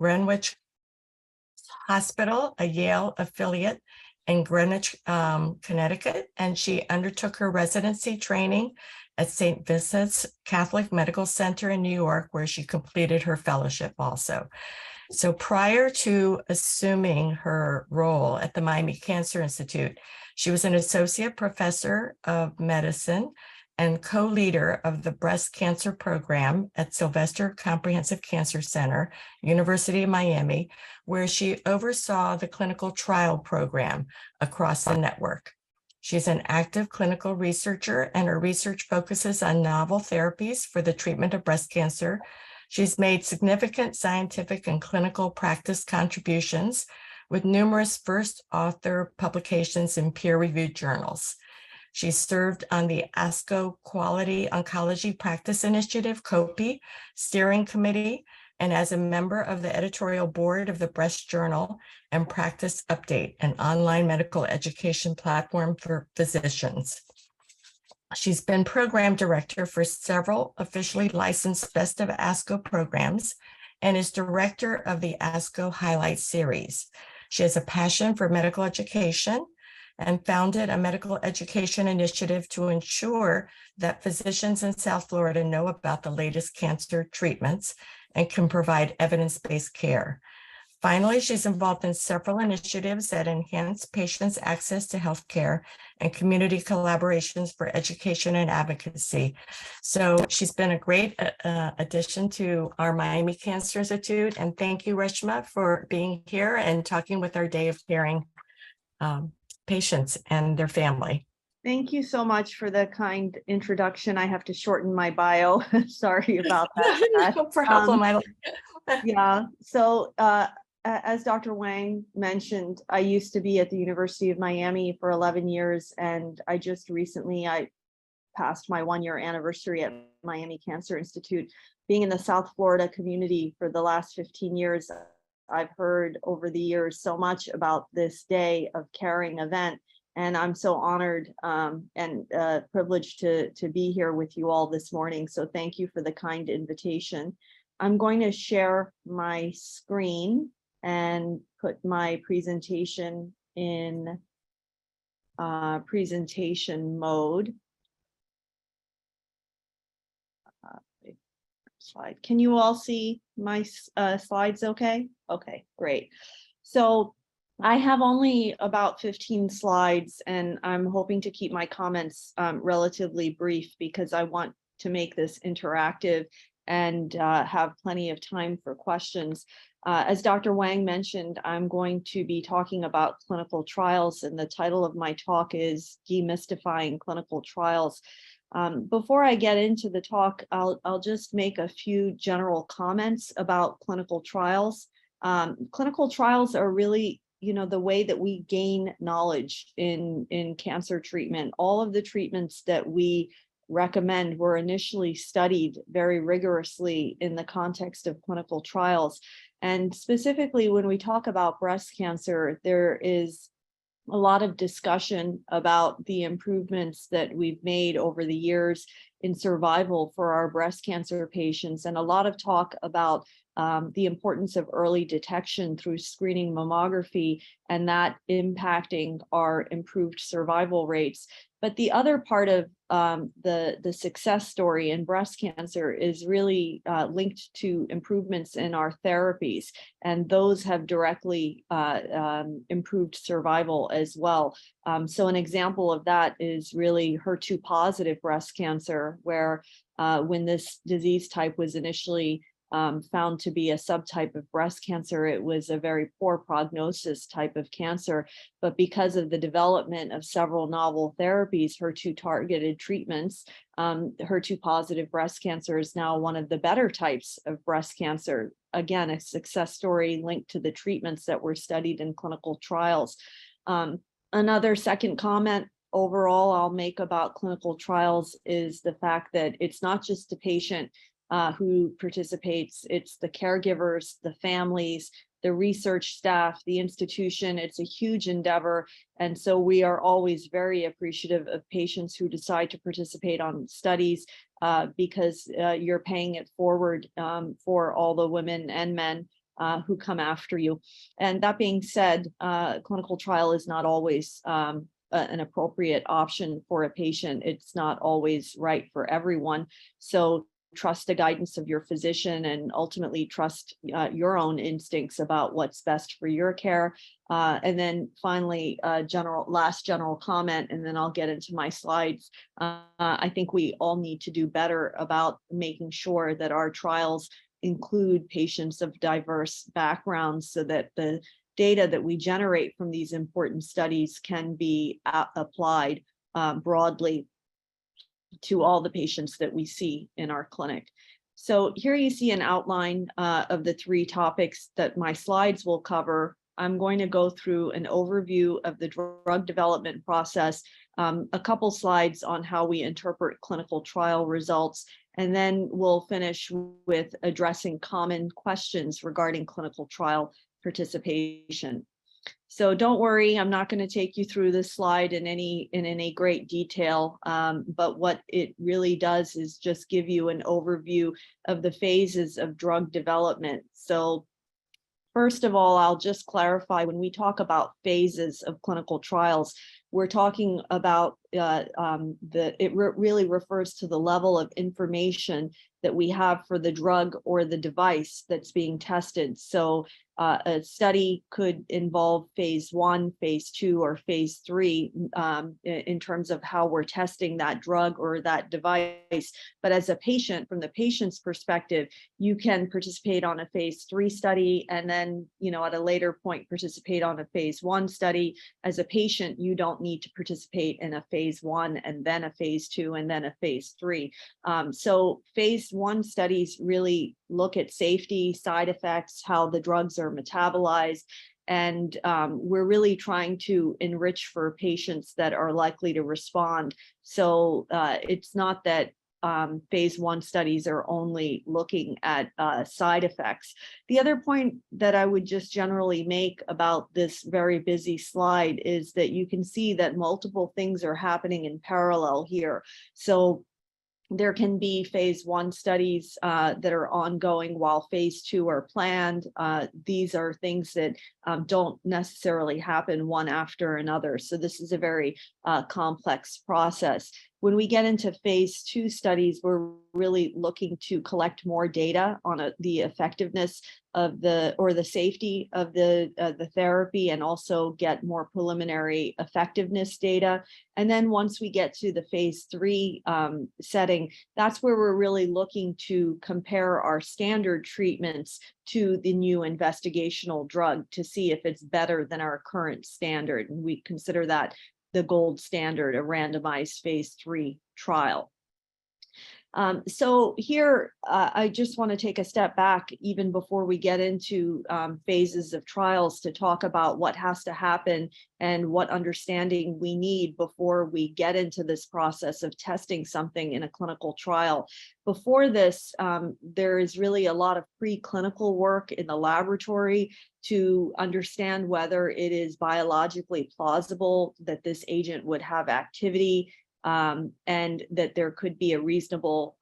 Greenwich Hospital, a Yale affiliate in Greenwich, Connecticut, and she undertook her residency training at St. Vincent's Catholic Medical Center in New York, where she completed her fellowship also. So prior to assuming her role at the Miami Cancer Institute, she was an associate professor of medicine and co-leader of the breast cancer program at Sylvester Comprehensive Cancer Center, University of Miami, where she oversaw the clinical trial program across the network. She's an active clinical researcher, and her research focuses on novel therapies for the treatment of breast cancer. She's made significant scientific and clinical practice contributions with numerous first author publications in peer-reviewed journals. She served on the ASCO Quality Oncology Practice Initiative, COPI, steering committee, and as a member of the editorial board of the Breast Journal and Practice Update, an online medical education platform for physicians. She's been program director for several officially licensed Best of ASCO programs and is director of the ASCO Highlight Series. She has a passion for medical education and founded a medical education initiative to ensure that physicians in South Florida know about the latest cancer treatments and can provide evidence-based care. Finally, she's involved in several initiatives that enhance patients' access to healthcare and community collaborations for education and advocacy. So she's been a great addition to our Miami Cancer Institute. And thank you, Reshma, for being here and talking with our Day of Caring patients and their family. Thank you so much for the kind introduction. I have to shorten my bio. Sorry about that. No problem. Yeah, so as Dr. Wang mentioned, I used to be at the University of Miami for 11 years, and I just recently, I passed my 1-year anniversary at Miami Cancer Institute. Being in the South Florida community for the last 15 years, I've heard over the years so much about this Day of Caring event, and I'm so honored and privileged to be here with you all this morning. So thank you for the kind invitation. I'm going to share my screen and put my presentation in presentation mode. Slide. Can you all see my slides okay? Okay, great. So I have only about 15 slides, and I'm hoping to keep my comments relatively brief because I want to make this interactive and have plenty of time for questions. As Dr. Wang mentioned, I'm going to be talking about clinical trials, and the title of my talk is Demystifying Clinical Trials. Before I get into the talk, I'll just make a few general comments about clinical trials. Clinical trials are really, the way that we gain knowledge in cancer treatment. All of the treatments that we recommend were initially studied very rigorously in the context of clinical trials. And specifically, when we talk about breast cancer, there is a lot of discussion about the improvements that we've made over the years in survival for our breast cancer patients, and a lot of talk about the importance of early detection through screening mammography and that impacting our improved survival rates. But the other part of the success story in breast cancer is really linked to improvements in our therapies, and those have directly improved survival as well. So an example of that is really HER2 positive breast cancer, where when this disease type was initially found to be a subtype of breast cancer, it was a very poor prognosis type of cancer. But because of the development of several novel therapies, HER2 targeted treatments, HER2 positive breast cancer is now one of the better types of breast cancer. Again, a success story linked to the treatments that were studied in clinical trials. Another second comment overall I'll make about clinical trials is the fact that it's not just the patient who participates, it's the caregivers, the families, the research staff, the institution. It's a huge endeavor. And so we are always very appreciative of patients who decide to participate on studies because you're paying it forward for all the women and men who come after you. And that being said, clinical trial is not always an appropriate option for a patient. It's not always right for everyone. So trust the guidance of your physician and ultimately trust your own instincts about what's best for your care. And then finally, last general comment, and then I'll get into my slides. I think we all need to do better about making sure that our trials include patients of diverse backgrounds so that the data that we generate from these important studies can be applied broadly to all the patients that we see in our clinic. So here you see an outline of the 3 topics that my slides will cover. I'm going to go through an overview of the drug development process, a couple slides on how we interpret clinical trial results, and then we'll finish with addressing common questions regarding clinical trial participation. So don't worry, I'm not going to take you through this slide in any great detail, but what it really does is just give you an overview of the phases of drug development. So first of all, I'll just clarify, when we talk about phases of clinical trials, we're talking about really refers to the level of information that we have for the drug or the device that's being tested. So a study could involve phase 1, phase 2, or phase 3 in terms of how we're testing that drug or that device. But as a patient, from the patient's perspective, you can participate on a phase 3 study and then, at a later point, participate on a phase 1 study. As a patient, you don't need to participate in a phase 1 and then a phase 2 and then a phase 3. So phase 1 studies really look at safety, side effects, how the drugs are metabolized, and we're really trying to enrich for patients that are likely to respond. So it's not that phase 1 studies are only looking at side effects. The other point that I would just generally make about this very busy slide is that you can see that multiple things are happening in parallel here. So there can be phase 1 studies that are ongoing while phase 2 are planned. These are things that don't necessarily happen one after another. So this is a very complex process. When we get into phase 2 studies, we're really looking to collect more data on the effectiveness of the safety of the therapy, and also get more preliminary effectiveness data. And then once we get to the phase 3 setting, that's where we're really looking to compare our standard treatments to the new investigational drug to see if it's better than our current standard. And we consider that the gold standard, a randomized phase 3 trial. So here, I just want to take a step back even before we get into phases of trials to talk about what has to happen and what understanding we need before we get into this process of testing something in a clinical trial. Before this, there is really a lot of preclinical work in the laboratory to understand whether it is biologically plausible that this agent would have activity, and that there could be a reasonable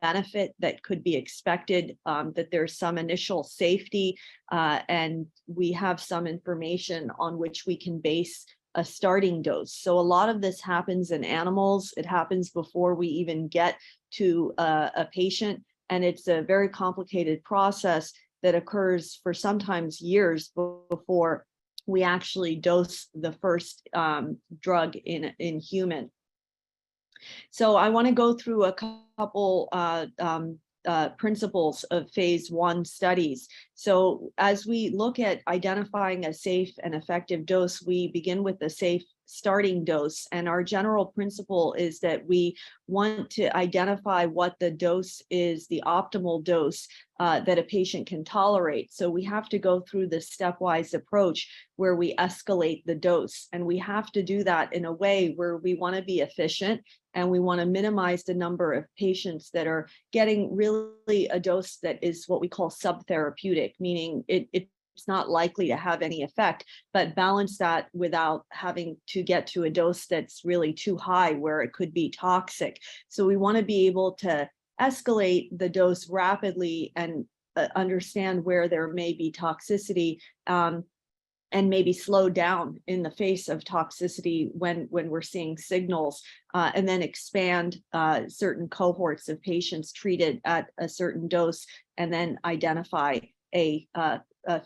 benefit that could be expected, that there's some initial safety, and we have some information on which we can base a starting dose. So a lot of this happens in animals. It happens before we even get to a patient, and it's a very complicated process that occurs for sometimes years before we actually dose the first drug in human. So I want to go through a couple principles of phase 1 studies. So as we look at identifying a safe and effective dose, we begin with a safe starting dose. And our general principle is that we want to identify what the dose is, the optimal dose that a patient can tolerate. So we have to go through this stepwise approach where we escalate the dose. And we have to do that in a way where we want to be efficient and we want to minimize the number of patients that are getting really a dose that is what we call subtherapeutic, meaning it's not likely to have any effect, but balance that without having to get to a dose that's really too high where it could be toxic. So we want to be able to escalate the dose rapidly and understand where there may be toxicity, and maybe slow down in the face of toxicity when we're seeing signals, and then expand certain cohorts of patients treated at a certain dose, and then identify a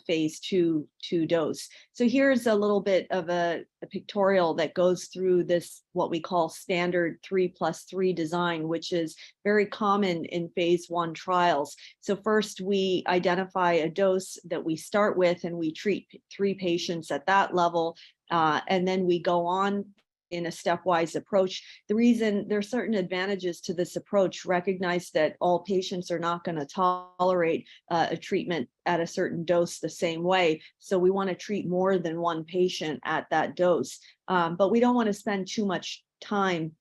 phase two dose. So here's a little bit of a pictorial that goes through this, what we call standard 3+3 design, which is very common in phase 1 trials. So first we identify a dose that we start with, and we treat 3 patients at that level, and then we go on in a stepwise approach. The reason there are certain advantages to this approach: recognize that all patients are not going to tolerate a treatment at a certain dose the same way. So we want to treat more than one patient at that dose, but we don't want to spend too much time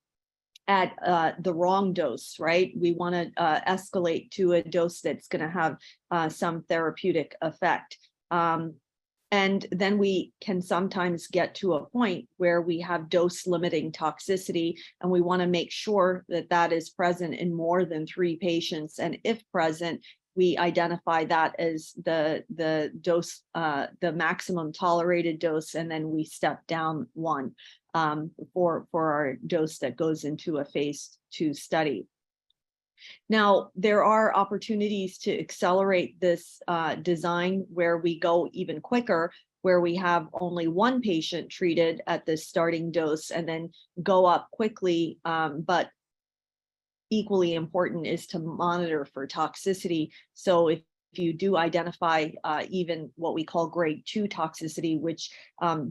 at the wrong dose, right? We want to escalate to a dose that's going to have some therapeutic effect. And then we can sometimes get to a point where we have dose limiting toxicity, and we want to make sure that that is present in more than 3 patients. And if present, we identify that as the dose, the maximum tolerated dose, and then we step down 1 for our dose that goes into a phase 2 study. Now, there are opportunities to accelerate this design where we go even quicker, where we have only 1 patient treated at this starting dose and then go up quickly. But equally important is to monitor for toxicity. So if you do identify even what we call grade 2 toxicity, which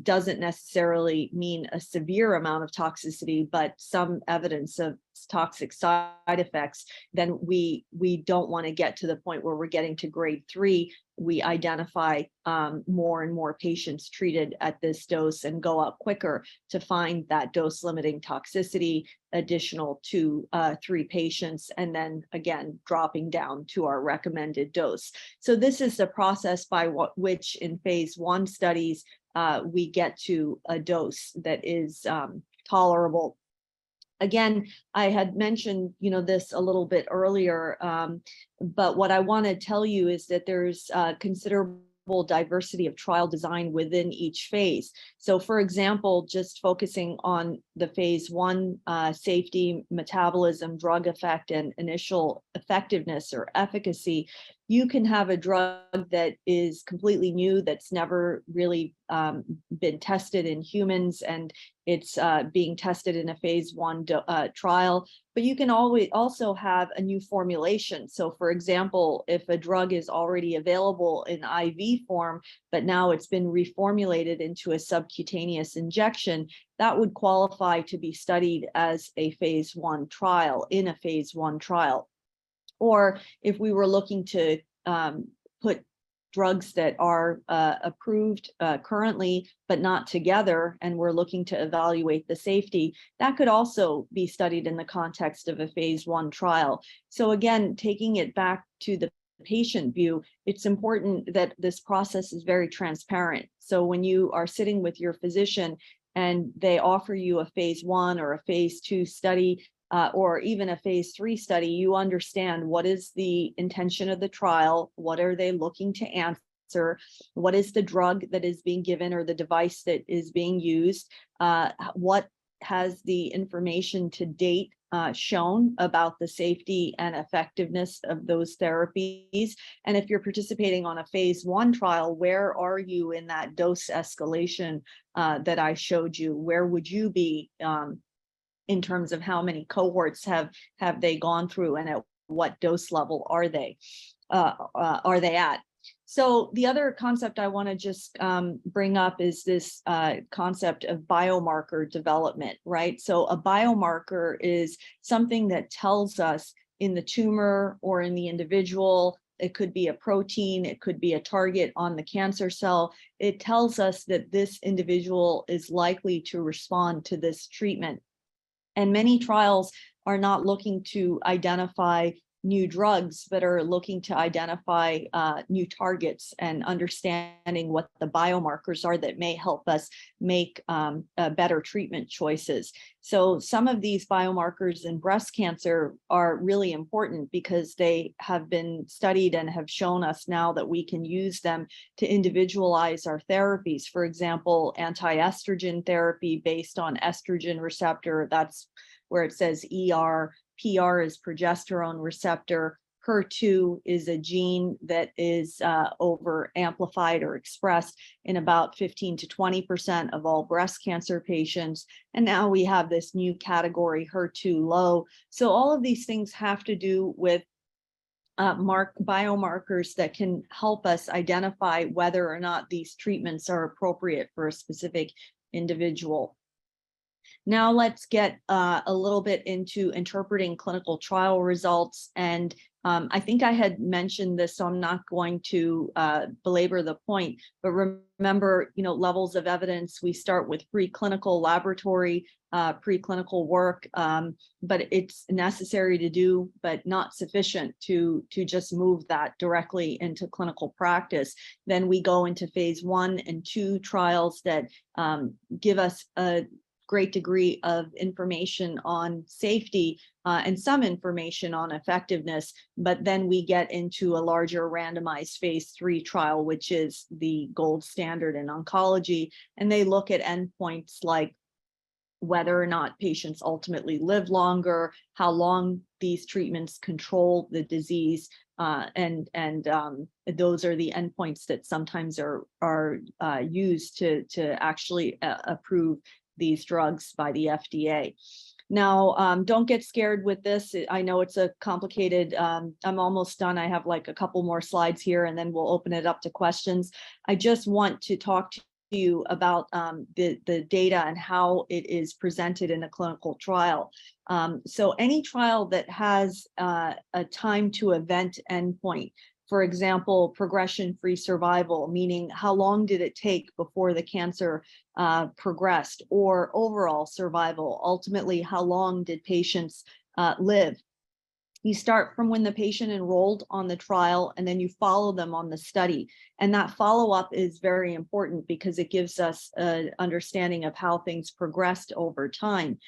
doesn't necessarily mean a severe amount of toxicity, but some evidence of toxic side effects, then we don't want to get to the point where we're getting to grade 3. We identify more and more patients treated at this dose and go up quicker to find that dose limiting toxicity additional to 3 patients, and then again dropping down to our recommended dose. So this is the process by which in phase 1 studies we get to a dose that is tolerable. Again, I had mentioned, this a little bit earlier, but what I want to tell you is that there's considerable diversity of trial design within each phase. So for example, just focusing on the phase 1 safety, metabolism, drug effect, and initial effectiveness or efficacy, you can have a drug that is completely new, that's never really been tested in humans, and it's being tested in a phase 1 trial. But you can always also have a new formulation. So for example, if a drug is already available in IV form, but now it's been reformulated into a subcutaneous injection, that would qualify to be studied as a phase 1 trial, in a phase 1 trial. Or if we were looking to put drugs that are approved currently, but not together, and we're looking to evaluate the safety, that could also be studied in the context of a phase 1 trial. So again, taking it back to the patient view, it's important that this process is very transparent. So when you are sitting with your physician and they offer you a phase 1 or a phase 2 study, or even a phase 3 study, you understand what is the intention of the trial, what are they looking to answer, what is the drug that is being given or the device that is being used, what has the information to date shown about the safety and effectiveness of those therapies. And if you're participating on a phase 1 trial, where are you in that dose escalation that I showed you? Where would you be in terms of how many cohorts have they gone through, and at what dose level are they at? So the other concept I want to just bring up is this concept of biomarker development, right? So a biomarker is something that tells us in the tumor or in the individual. It could be a protein, it could be a target on the cancer cell. It tells us that this individual is likely to respond to this treatment. And many trials are not looking to identify new drugs, but are looking to identify new targets and understanding what the biomarkers are that may help us make better treatment choices. So some of these biomarkers in breast cancer are really important because they have been studied and have shown us now that we can use them to individualize our therapies. For example, anti-estrogen therapy based on estrogen receptor, that's where it says ER. PR is progesterone receptor. HER2 is a gene that is over amplified or expressed in about 15 to 20% of all breast cancer patients. And now we have this new category, HER2 low. So all of these things have to do with biomarkers that can help us identify whether or not these treatments are appropriate for a specific individual. Now let's get a little bit into interpreting clinical trial results. And I think I had mentioned this, so I'm not going to belabor the point, but remember, levels of evidence, we start with preclinical laboratory, preclinical work, but it's necessary to do, but not sufficient to just move that directly into clinical practice. Then we go into phase 1 and 2 trials that give us a great degree of information on safety and some information on effectiveness, but then we get into a larger randomized phase 3 trial, which is the gold standard in oncology. And they look at endpoints like whether or not patients ultimately live longer, how long these treatments control the disease, and those are the endpoints that sometimes are used to actually approve these drugs by the FDA. Now, don't get scared with this. I know it's a complicated, I'm almost done. I have like a couple more slides here and then we'll open it up to questions. I just want to talk to you about the data and how it is presented in a clinical trial. So any trial that has a time to event endpoint, for example, progression-free survival, meaning how long did it take before the cancer progressed, or overall survival, ultimately how long did patients live. You start from when the patient enrolled on the trial and then you follow them on the study. And that follow-up is very important because it gives us an understanding of how things progressed over time.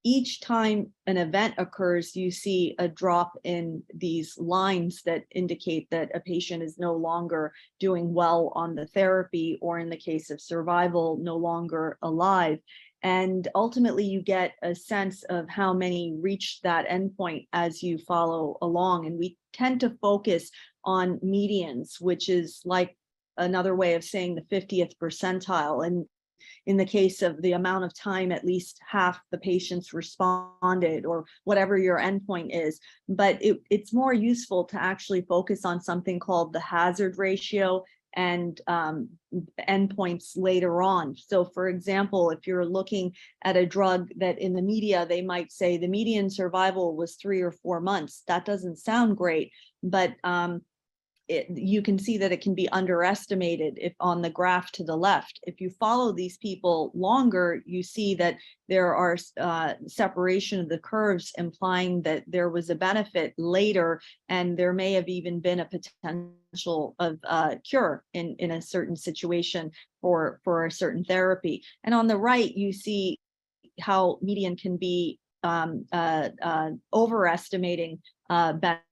Each time an event occurs, you see a drop in these lines that indicate that a patient is no longer doing well on the therapy, or in the case of survival, no longer alive. And ultimately, you get a sense of how many reach that endpoint as you follow along. And we tend to focus on medians, which is like another way of saying the 50th percentile. And in the case of the amount of time, at least half the patients responded, or whatever your endpoint is. But it's more useful to actually focus on something called the hazard ratio and endpoints later on. So for example, if you're looking at a drug that in the media, they might say the median survival was 3 or 4 months. That doesn't sound great, but you can see that it can be underestimated if on the graph to the left. If you follow these people longer, you see that there are separation of the curves implying that there was a benefit later, and there may have even been a potential of cure in a certain situation for a certain therapy. And on the right, you see how median can be overestimating benefit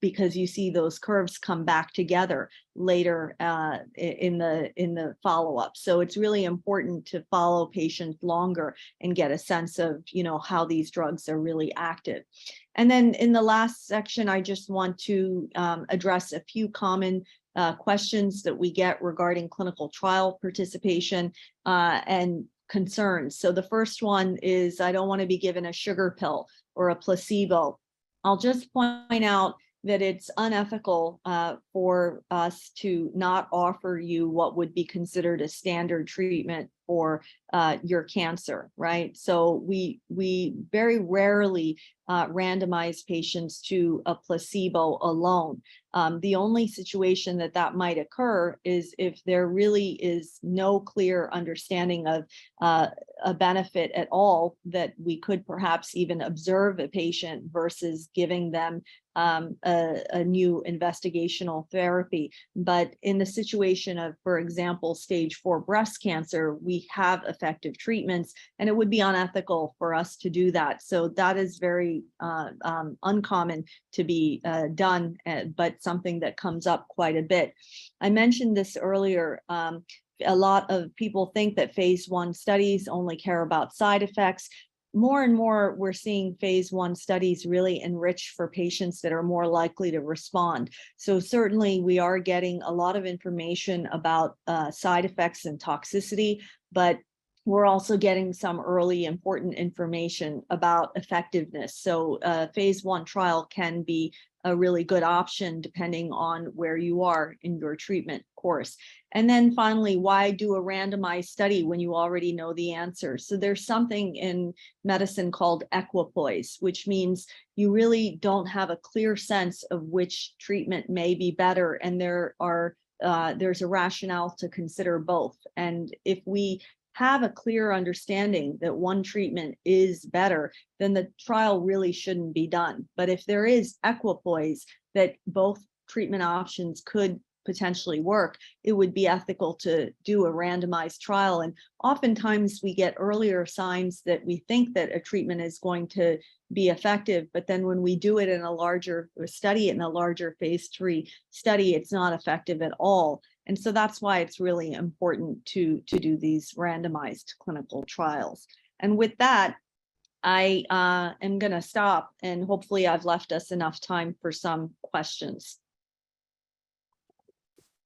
because you see those curves come back together later in the follow-up. So it's really important to follow patients longer and get a sense of how these drugs are really active. And then in the last section, I just want to address a few common questions that we get regarding clinical trial participation and concerns. So the first one is, I don't want to be given a sugar pill or a placebo. I'll just point out that it's unethical for us to not offer you what would be considered a standard treatment for your cancer, right? So we very rarely randomize patients to a placebo alone. The only situation that might occur is if there really is no clear understanding of a benefit at all, that we could perhaps even observe a patient versus giving them a new investigational therapy. But in the situation of, for example, stage 4 breast cancer, we have effective treatments, and it would be unethical for us to do that. So that is very uncommon to be done, but something that comes up quite a bit. I mentioned this earlier. A lot of people think that phase 1 studies only care about side effects. More and more, we're seeing phase 1 studies really enrich for patients that are more likely to respond. So certainly we are getting a lot of information about side effects and toxicity, but we're also getting some early important information about effectiveness. So phase 1 trial can be a really good option depending on where you are in your treatment course. And then finally, why do a randomized study when you already know the answer? So there's something in medicine called equipoise, which means you really don't have a clear sense of which treatment may be better, and there's a rationale to consider both. And if we have a clear understanding that one treatment is better, then the trial really shouldn't be done. But if there is equipoise that both treatment options could potentially work, it would be ethical to do a randomized trial. And oftentimes we get earlier signs that we think that a treatment is going to be effective, but then when we do it in a larger study, in a larger phase 3 study, it's not effective at all. And so that's why it's really important to do these randomized clinical trials. And with that, I am going to stop, and hopefully I've left us enough time for some questions.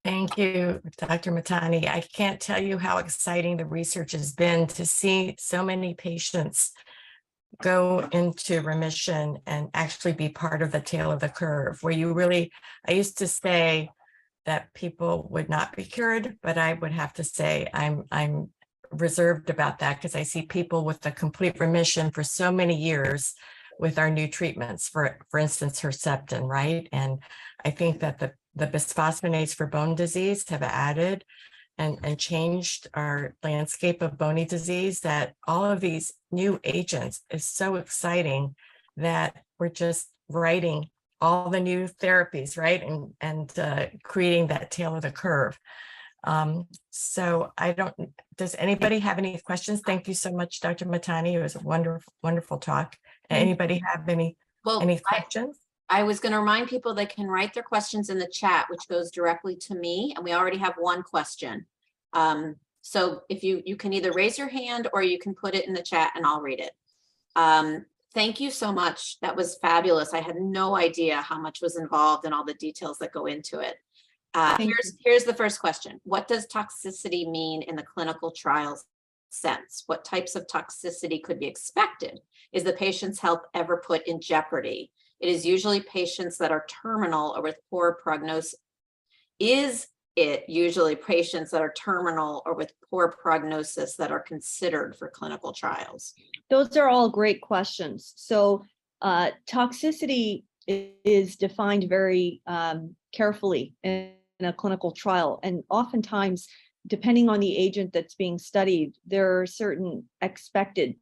Thank you, Dr. Mahtani. I can't tell you how exciting the research has been to see so many patients go into remission and actually be part of the tail of the curve, where you really, I used to say that people would not be cured, but I would have to say I'm reserved about that, because I see people with a complete remission for so many years with our new treatments, for instance, Herceptin, right? And I think that the bisphosphonates for bone disease have added and changed our landscape of bony disease, that all of these new agents is so exciting that we're just writing all the new therapies, right? And creating that tail of the curve. So does anybody have any questions? Thank you so much, Dr. Mahtani. It was a wonderful, wonderful talk. Anybody have any questions? I was going to remind people they can write their questions in the chat, which goes directly to me. And we already have one question. So if you can either raise your hand or you can put it in the chat and I'll read it. Thank you so much. That was fabulous. I had no idea how much was involved and all the details that go into it. Here's the first question. What does toxicity mean in the clinical trials sense? What types of toxicity could be expected? Is the patient's health ever put in jeopardy? It is usually patients that are terminal or with poor prognosis. Is it usually patients that are terminal or with poor prognosis that are considered for clinical trials? Those are all great questions. So toxicity is defined very carefully in a clinical trial. And oftentimes, depending on the agent that's being studied, there are certain expected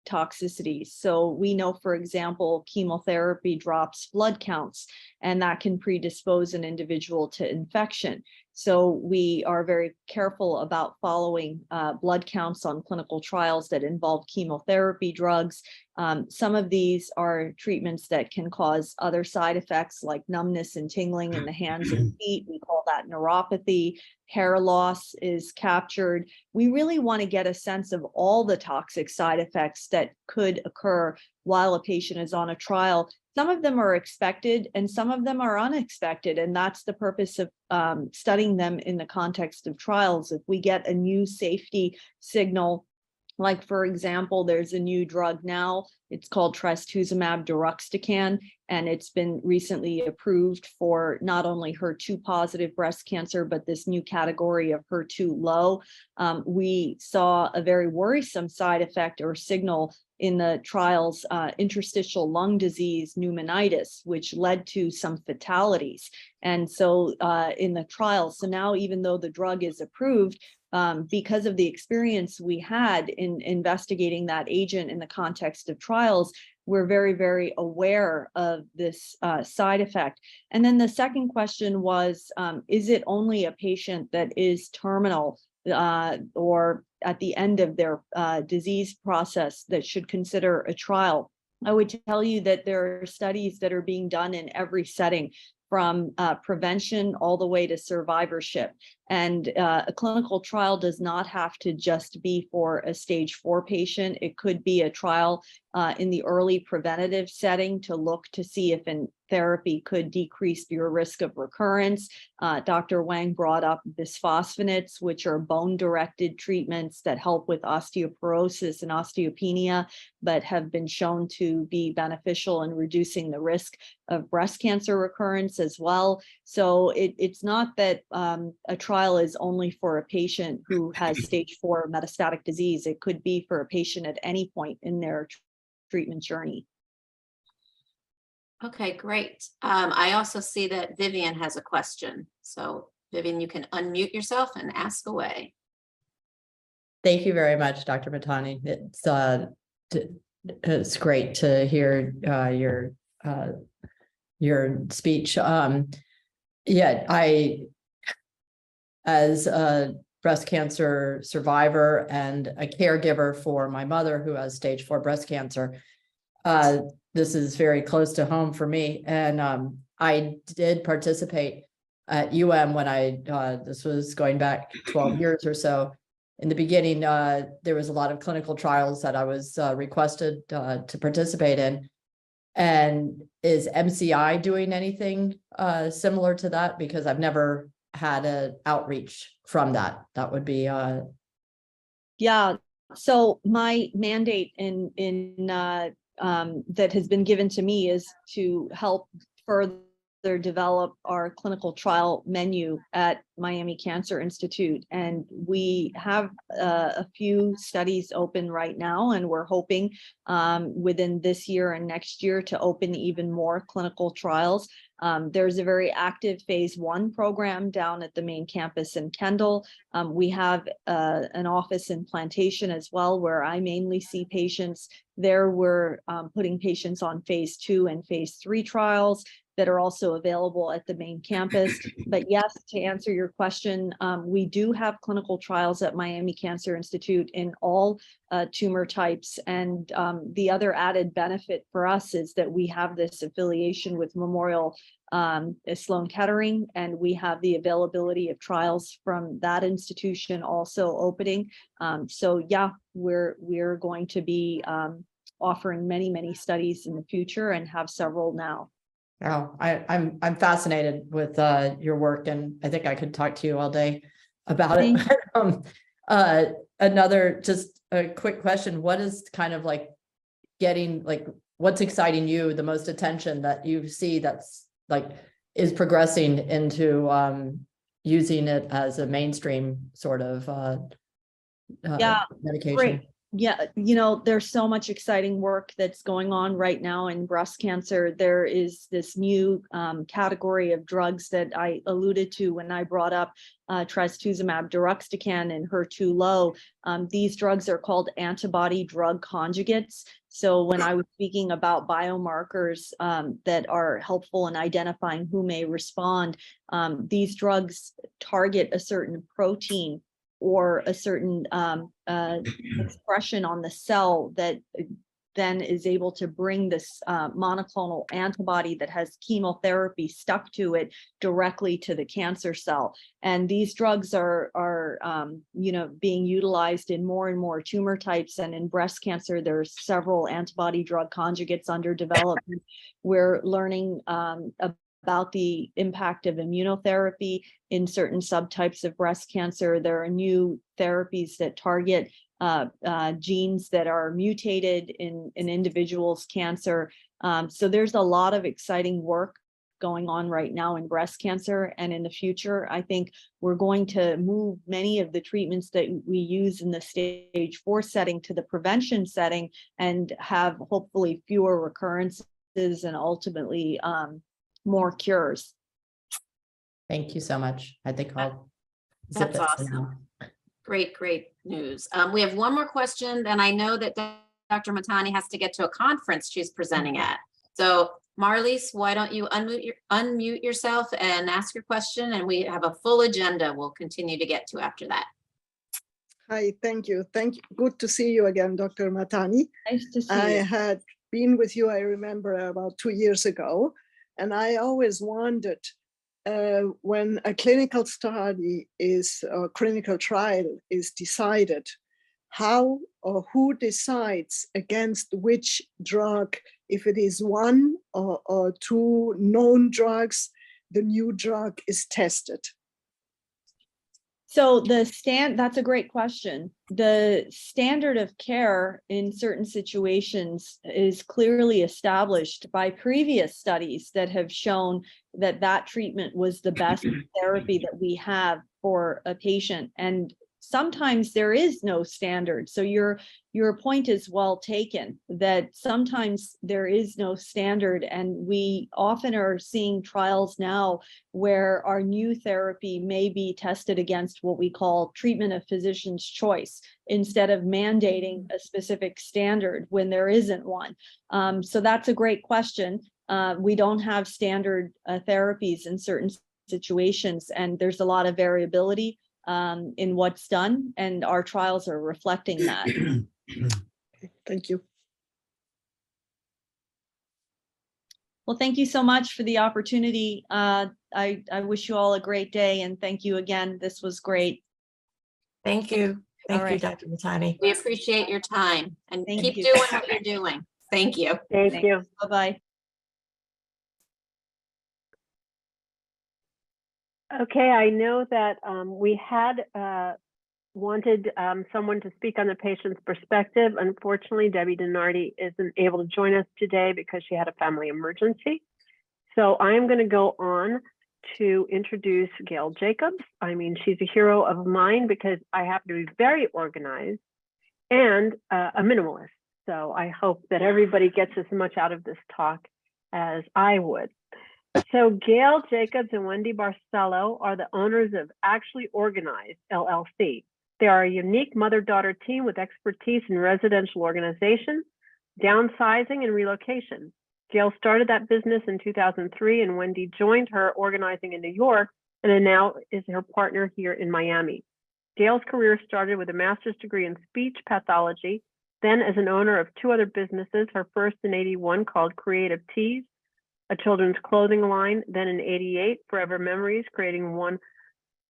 toxicities. So we know, for example, chemotherapy drops blood counts, and that can predispose an individual to infection. So we are very careful about following blood counts on clinical trials that involve chemotherapy drugs. Some of these are treatments that can cause other side effects like numbness and tingling in the hands and feet. We call that neuropathy. Hair loss is captured. We really want to get a sense of all the toxic side effects that could occur while a patient is on a trial. Some of them are expected and some of them are unexpected, and that's the purpose of studying them in the context of trials. If we get a new safety signal Like, for example, there's a new drug now, it's called trastuzumab deruxtecan, and it's been recently approved for not only HER2 positive breast cancer, but this new category of HER2 low. We saw a very worrisome side effect or signal in the trials, interstitial lung disease pneumonitis, which led to some fatalities. And so in the trials, so now even though the drug is approved, because of the experience we had in investigating that agent in the context of trials, we're very, very aware of this side effect. And then the second question was, is it only a patient that is terminal or at the end of their disease process that should consider a trial? I would tell you that there are studies that are being done in every setting, from prevention all the way to survivorship. And a clinical trial does not have to just be for a stage 4 patient. It could be a trial in the early preventative setting to look to see if an therapy could decrease your risk of recurrence. Dr. Wang brought up bisphosphonates, which are bone-directed treatments that help with osteoporosis and osteopenia, but have been shown to be beneficial in reducing the risk of breast cancer recurrence as well. So it's not that a trial is only for a patient who has stage 4 metastatic disease. It could be for a patient at any point in their treatment journey. Okay, great. I also see that Vivian has a question. So Vivian, you can unmute yourself and ask away. Thank you very much, Dr. Mahtani. It's great to hear your speech. Yeah, as a breast cancer survivor and a caregiver for my mother who has stage 4 breast cancer, this is very close to home for me. And I did participate at when this was going back 12 years or so. In the beginning, there was a lot of clinical trials that I was requested to participate in. And is MCI doing anything similar to that? Because I've never had an outreach from that. That would be Yeah. So my mandate in that has been given to me is to help further develop our clinical trial menu at Miami Cancer Institute. And we have a few studies open right now, and we're hoping within this year and next year to open even more clinical trials. There's a very active phase 1 program down at the main campus in Kendall. We have an office in Plantation as well, where I mainly see patients. There we're putting patients on phase 2 and phase 3 trials that are also available at the main campus. But yes, to answer your question, we do have clinical trials at Miami Cancer Institute in all tumor types. And the other added benefit for us is that we have this affiliation with Memorial Sloan Kettering, and we have the availability of trials from that institution also opening. So yeah, we're going to be offering many studies in the future and have several now. Oh, I'm fascinated with your work, and I think I could talk to you all day about it. Another just a quick question: what is kind of like getting what's exciting you the most attention that you see that's is progressing into using it as a mainstream sort of medication? Great. Yeah, there's so much exciting work that's going on right now in breast cancer. There is this new category of drugs that I alluded to when I brought up trastuzumab deruxtecan and HER2 low. These drugs are called antibody drug conjugates. So when I was speaking about biomarkers that are helpful in identifying who may respond, these drugs target a certain protein or a certain expression on the cell that then is able to bring this monoclonal antibody that has chemotherapy stuck to it directly to the cancer cell. And these drugs are being utilized in more and more tumor types. And in breast cancer, there's several antibody drug conjugates under development. We're learning about the impact of immunotherapy in certain subtypes of breast cancer. There are new therapies that target genes that are mutated in an individual's cancer. So there's a lot of exciting work going on right now in breast cancer. And in the future, I think we're going to move many of the treatments that we use in the stage 4 setting to the prevention setting and have hopefully fewer recurrences and ultimately more cures. Thank you so much. I think I'll zip That's it for awesome. now. Great news. We have one more question, and I know that Dr. Mahtani has to get to a conference she's presenting at. So Marlies, why don't you unmute yourself and ask your question, and we have a full agenda we'll continue to get to after that. Hi, thank you. Thank you. Good to see you again, Dr. Mahtani. Nice to see I you. had been with you, I remember, about 2 years ago, and I always wondered when a clinical study is, a clinical trial is decided, how or who decides against which drug, if it is one or two known drugs, the new drug is tested. So that's a great question. The standard of care in certain situations is clearly established by previous studies that have shown that that treatment was the best therapy that we have for a patient. And sometimes there is no standard. So your point is well taken, that sometimes there is no standard, and we often are seeing trials now where our new therapy may be tested against what we call treatment of physician's choice, instead of mandating a specific standard when there isn't one. So that's a great question. We don't have standard therapies in certain situations, and there's a lot of variability in what's done, and our trials are reflecting that. Thank you. Well, thank you so much for the opportunity. I wish you all a great day, and thank you again. This was great. Thank you. Thank All you, right. Dr. Mahtani. We appreciate your time, and Thank keep you. doing what you're doing. Thank you. Thank you. Bye-bye. Okay, I know that we had wanted someone to speak on the patient's perspective. Unfortunately, Debbie Donardi isn't able to join us today because she had a family emergency. So I'm going to go on to introduce Gayle Jacobs. I mean, she's a hero of mine because I happen to be very organized and a minimalist. So I hope that everybody gets as much out of this talk as I would. So Gayle Jacobs and Wendy Barcelo are the owners of Actually Organized, LLC. They are a unique mother-daughter team with expertise in residential organization, downsizing, and relocation. Gayle started that business in 2003, and Wendy joined her organizing in New York, and now is her partner here in Miami. Gayle's career started with a master's degree in speech pathology, then as an owner of 2 other businesses, her first in '81 called Creative Tees, a children's clothing line, then in '88, Forever Memories, creating one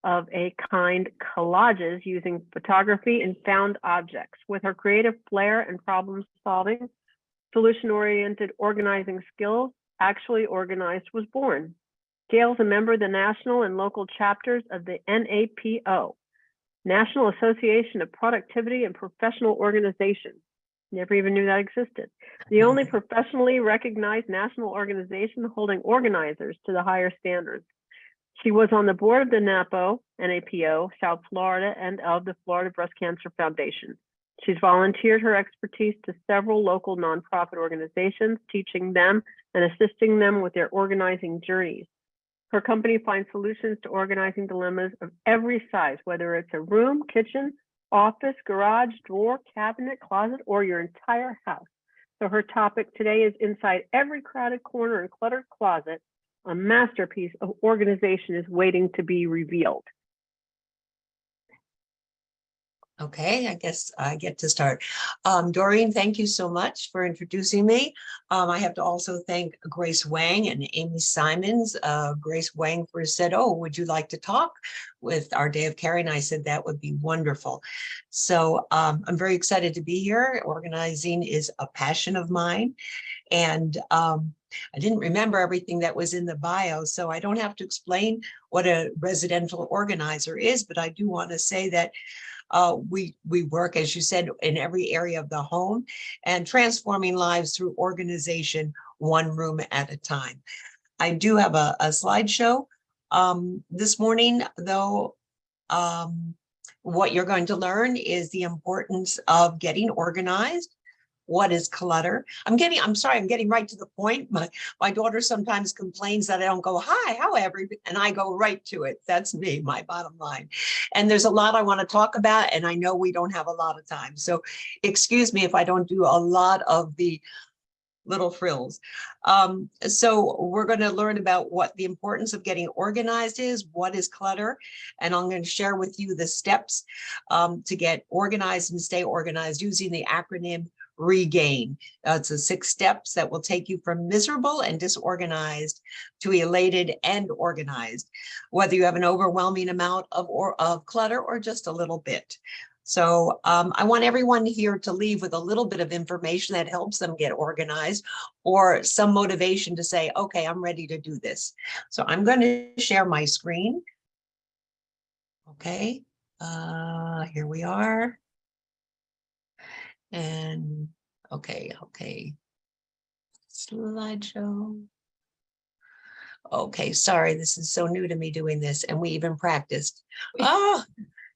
of a kind collages using photography and found objects. With her creative flair and problem solving, solution-oriented organizing skills, Actually Organized was born. Gayle's a member of the national and local chapters of the NAPO, National Association of Productivity and Professional Organizations. Never even knew that existed. The only professionally recognized national organization holding organizers to the higher standards. She was on the board of the NAPO, South Florida, and of the Florida Breast Cancer Foundation. She's volunteered her expertise to several local nonprofit organizations, teaching them and assisting them with their organizing journeys. Her company finds solutions to organizing dilemmas of every size, whether it's a room, kitchen, office, garage, drawer, cabinet, closet, or your entire house. So her topic today is inside every crowded corner and cluttered closet, a masterpiece of organization is waiting to be revealed. Okay, I guess I get to start. Doreen, thank you so much for introducing me. I have to also thank Grace Wang and Amy Simons. Grace Wang first said, "Oh, would you like to talk with our Day of Caring?" I said that would be wonderful. So I'm very excited to be here. Organizing is a passion of mine. And I didn't remember everything that was in the bio, so I don't have to explain what a residential organizer is, but I do want to say that we work, as you said, in every area of the home and transforming lives through organization, one room at a time. I do have a slideshow this morning, though. What you're going to learn is the importance of getting organized. What is clutter? I'm getting right to the point. My daughter sometimes complains that I don't go, hi, however, and I go right to it. That's me, my bottom line. And there's a lot I want to talk about, and I know we don't have a lot of time. So excuse me if I don't do a lot of the little frills. So we're going to learn about what the importance of getting organized is, what is clutter, and I'm going to share with you the steps to get organized and stay organized using the acronym REGAIN. It's a 6 steps that will take you from miserable and disorganized to elated and organized, whether you have an overwhelming amount of clutter or just a little bit. So I want everyone here to leave with a little bit of information that helps them get organized or some motivation to say, okay, I'm ready to do this. So I'm going to share my screen. Okay, here we are. And okay. Slideshow. Okay, sorry, this is so new to me doing this, and we even practiced. Oh,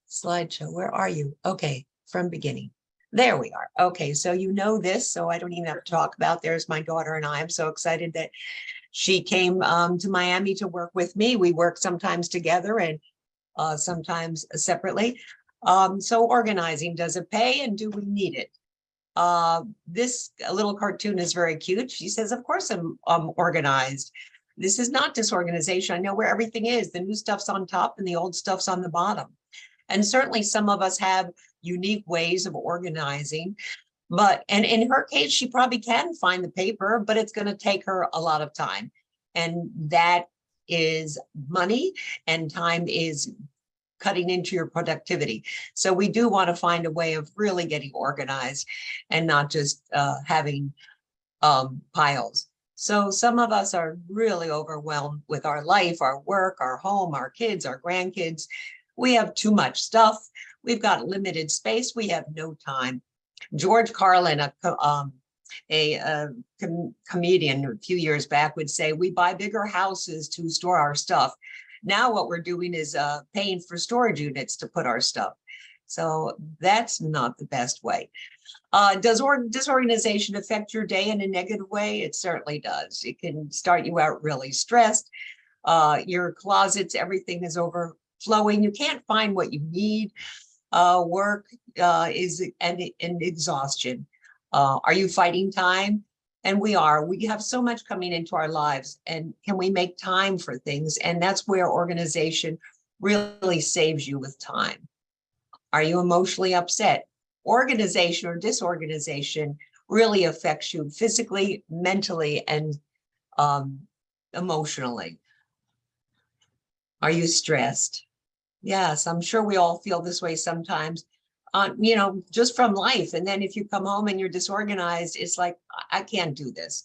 slideshow, where are you? Okay, from beginning. There we are. Okay, so you know this, so I don't even have to talk about. There's my daughter and I. I'm so excited that she came to Miami to work with me. We work sometimes together and sometimes separately. So organizing, does it pay and do we need it? This little cartoon is very cute. She says, of course I'm organized. This is not disorganization. I know where everything is. The new stuff's on top and the old stuff's on the bottom. And certainly some of us have unique ways of organizing, and in her case, she probably can find the paper, but it's going to take her a lot of time. And that is money, and time is cutting into your productivity. So we do want to find a way of really getting organized and not just having piles. So some of us are really overwhelmed with our life, our work, our home, our kids, our grandkids. We have too much stuff. We've got limited space. We have no time. George Carlin, a comedian a few years back, would say, we buy bigger houses to store our stuff. Now what we're doing is paying for storage units to put our stuff. So that's not the best way. Does disorganization affect your day in a negative way? It certainly does. It can start you out really stressed. Your closets, everything is overflowing. You can't find what you need. Work is and exhaustion. Are you fighting time? And we are. We have so much coming into our lives, and can we make time for things? And that's where organization really saves you with time. Are you emotionally upset? Organization or disorganization really affects you physically, mentally, and emotionally. Are you stressed? Yes, I'm sure we all feel this way sometimes, just from life. And then if you come home and you're disorganized, it's like, I can't do this.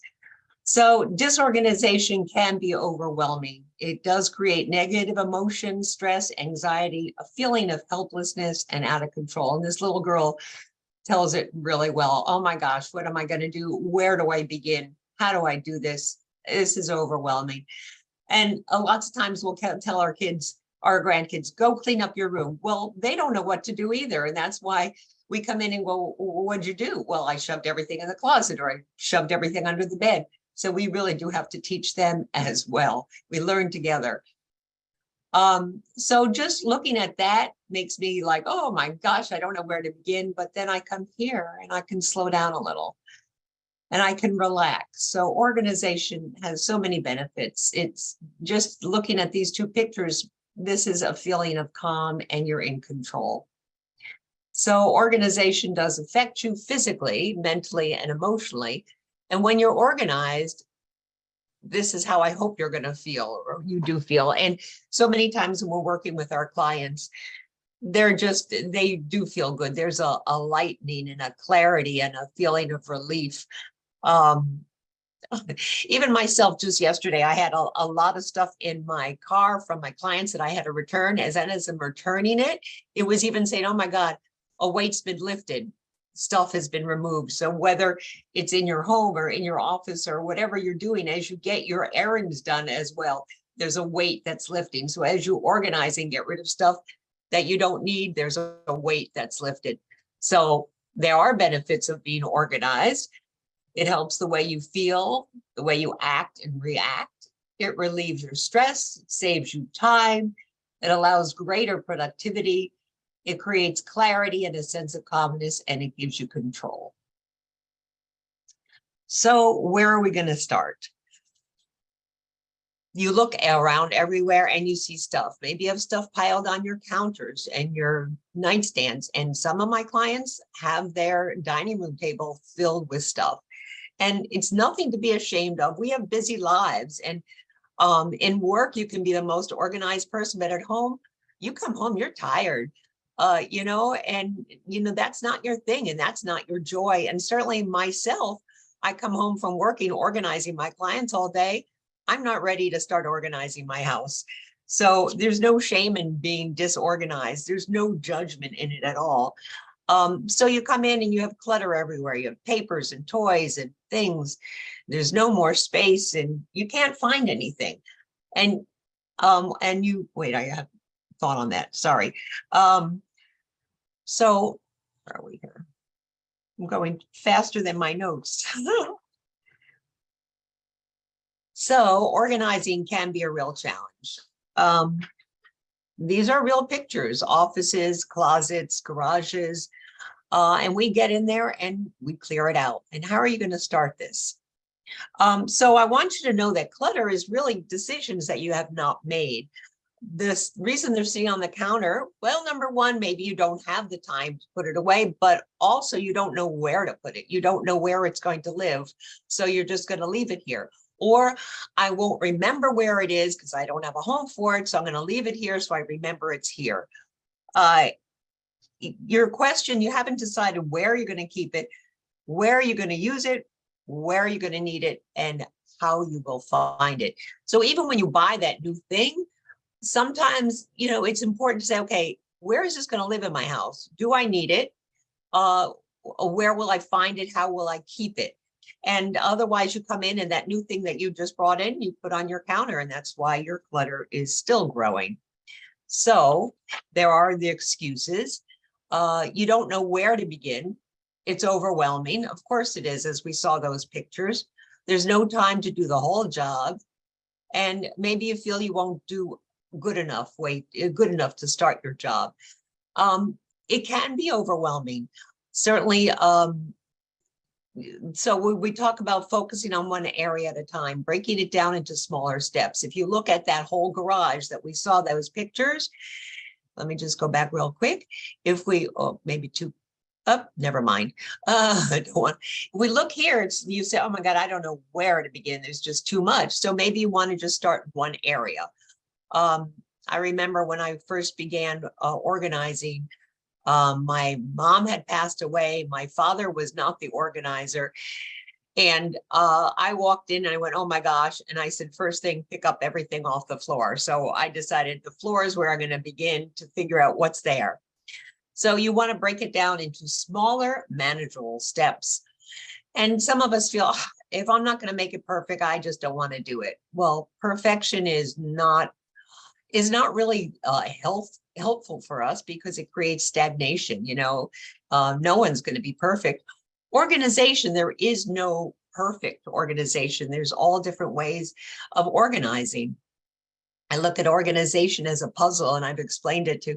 So disorganization can be overwhelming. It does create negative emotions, stress, anxiety, a feeling of helplessness and out of control. And this little girl tells it really well. Oh my gosh, what am I going to do? Where do I begin? How do I do this? This is overwhelming. And lots of times we'll tell our kids, our grandkids, go clean up your room. Well, they don't know what to do either. And that's why we come in and go, what'd you do? Well, I shoved everything in the closet, or I shoved everything under the bed. So we really do have to teach them as well. We learn together. So just looking at that makes me like, oh my gosh, I don't know where to begin. But then I come here and I can slow down a little and I can relax. So organization has so many benefits. It's just looking at these two pictures. This is a feeling of calm and you're in control. So organization does affect you physically, mentally, and emotionally. And when you're organized, this is how I hope you're going to feel, or you do feel. And so many times when we're working with our clients, they do feel good. There's a lightening and a clarity and a feeling of relief. Even myself, just yesterday, I had a lot of stuff in my car from my clients that I had to return. As I'm returning it, it was even saying, oh my God, a weight's been lifted. Stuff has been removed. So whether it's in your home or in your office or whatever you're doing, as you get your errands done as well, there's a weight that's lifting. So as you organize and get rid of stuff that you don't need, there's a weight that's lifted. So there are benefits of being organized. It helps the way you feel, the way you act and react. It relieves your stress, it saves you time. It allows greater productivity. It creates clarity and a sense of calmness, and it gives you control. So where are we going to start? You look around everywhere and you see stuff. Maybe you have stuff piled on your counters and your nightstands. And some of my clients have their dining room table filled with stuff. And it's nothing to be ashamed of. We have busy lives, and in work, you can be the most organized person, but at home, you come home, you're tired, and that's not your thing, and that's not your joy. And certainly myself, I come home from working, organizing my clients all day. I'm not ready to start organizing my house. So there's no shame in being disorganized. There's no judgment in it at all. So you come in and you have clutter everywhere. You have papers and toys and things. There's no more space and you can't find anything. And you wait, I have thought on that. Sorry. So where are we here? I'm going faster than my notes. So organizing can be a real challenge. These are real pictures, offices, closets, garages, and we get in there and we clear it out. And how are you going to start this? So I want you to know that clutter is really decisions that you have not made. This reason they're sitting on the counter, well, number one, maybe you don't have the time to put it away, but also you don't know where to put it. You don't know where it's going to live. So you're just going to leave it here. Or I won't remember where it is because I don't have a home for it. So I'm going to leave it here so I remember it's here. Your question, you haven't decided where you're going to keep it, where you're going to use it, where you're going to need it, and how you will find it. So even when you buy that new thing, sometimes, it's important to say, okay, where is this going to live in my house? Do I need it? Where will I find it? How will I keep it? And otherwise you come in and that new thing that you just brought in, you put on your counter, and that's why your clutter is still growing. So there are the excuses. You don't know where to begin. It's overwhelming. Of course it is, as we saw those pictures. There's no time to do the whole job. And maybe you feel you won't do good enough to start your job. It can be overwhelming. Certainly, so we talk about focusing on one area at a time, breaking it down into smaller steps. If you look at that whole garage that we saw, those pictures, let me just go back real quick. If we, maybe two up, never mind. I don't want, we look here, you say, oh my God, I don't know where to begin. There's just too much. So maybe you want to just start one area. I remember when I first began organizing, my mom had passed away. My father was not the organizer. And I walked in and I went, oh my gosh. And I said, first thing, pick up everything off the floor. So I decided the floor is where I'm going to begin to figure out what's there. So you want to break it down into smaller, manageable steps. And some of us feel, if I'm not going to make it perfect, I just don't want to do it. Well, perfection is not really helpful for us because it creates stagnation. No one's going to be perfect. Organization, there is no perfect organization. There's all different ways of organizing. I look at organization as a puzzle, and I've explained it to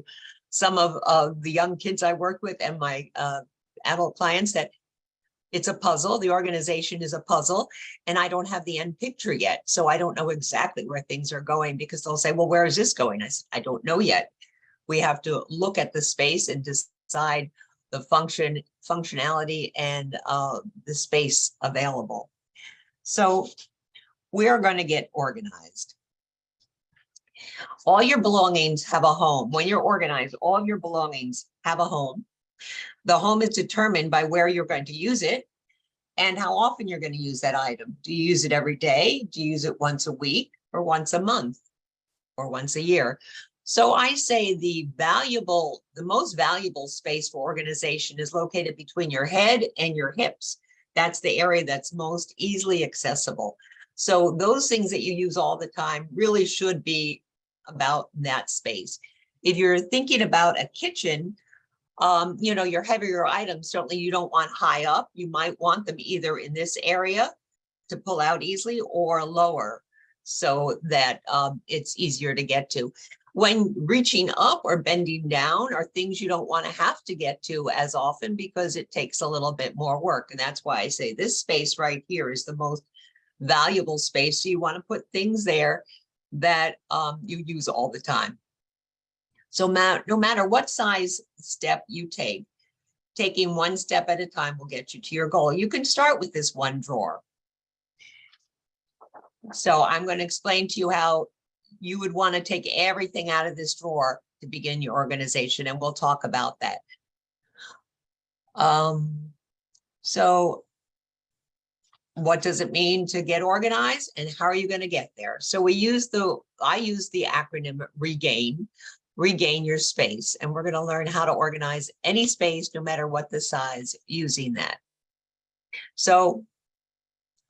some of the young kids I work with and my adult clients that it's a puzzle. The organization is a puzzle, and I don't have the end picture yet. So I don't know exactly where things are going, because they'll say, well, where is this going? I said, I don't know yet. We have to look at the space and decide the functionality and the space available. So we are going to get organized. All your belongings have a home. When you're organized, all of your belongings have a home. The home is determined by where you're going to use it. and how often you're going to use that item. Do you use it every day? Do you use it once a week or once a month or once a year? So I say the most valuable space for organization is located between your head and your hips. That's the area that's most easily accessible. So those things that you use all the time really should be about that space. If you're thinking about a kitchen, your heavier items, certainly you don't want high up. You might want them either in this area to pull out easily or lower so that it's easier to get to. When reaching up or bending down are things you don't want to have to get to as often because it takes a little bit more work. And that's why I say this space right here is the most valuable space. So you want to put things there that you use all the time. So no matter what size step you take, taking one step at a time will get you to your goal. You can start with this one drawer. So I'm going to explain to you how you would want to take everything out of this drawer to begin your organization, and we'll talk about that. So what does it mean to get organized, and how are you going to get there? So I use the acronym regain your space, and we're going to learn how to organize any space, no matter what the size, using that. So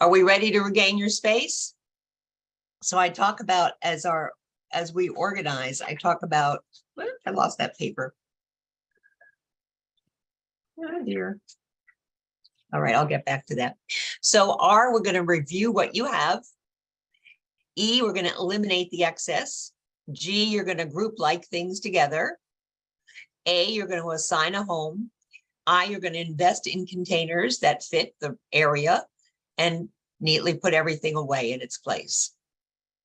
are we ready to regain your space? So I talk about as we organize, I talk about, I lost that paper. Oh dear. All right, I'll get back to that. So R, we're going to review what you have. E, we're going to eliminate the excess. G, you're going to group like things together. A, you're going to assign a home. I, you're going to invest in containers that fit the area and neatly put everything away in its place.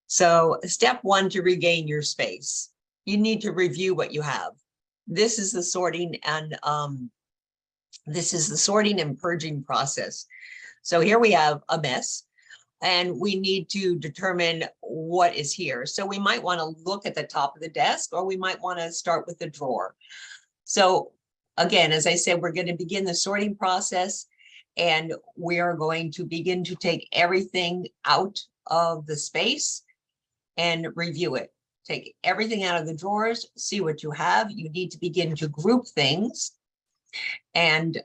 So step one to regain your space, you need to review what you have. This is the sorting and purging process. So here we have a mess, and we need to determine what is here. So we might want to look at the top of the desk, or we might want to start with the drawer. So again, as I said, we're going to begin the sorting process, and we are going to begin to take everything out of the space and review it. Take everything out of the drawers, see what you have. You need to begin to group things. And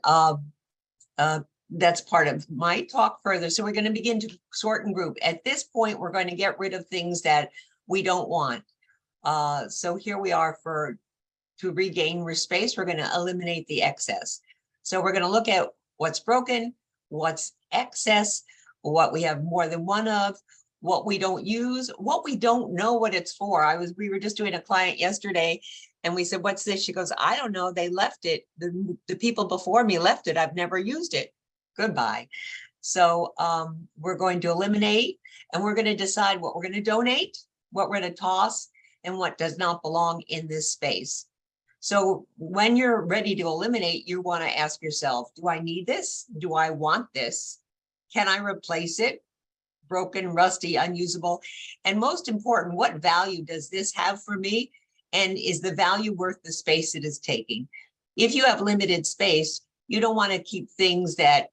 that's part of my talk further. So we're going to begin to sort and group. At this point, we're going to get rid of things that we don't want. So here we are to regain space, we're going to eliminate the excess. So we're going to look at what's broken, what's excess, what we have more than one of, what we don't use, what we don't know what it's for. We were just doing a client yesterday, and we said, what's this? She goes, I don't know. They left it. The people before me left it. I've never used it. Goodbye. So we're going to eliminate, and we're going to decide what we're going to donate, what we're going to toss, and what does not belong in this space. So when you're ready to eliminate, you want to ask yourself, do I need this? Do I want this? Can I replace it? Broken, rusty, unusable? And most important, what value does this have for me? And is the value worth the space it is taking? If you have limited space, you don't want to keep things that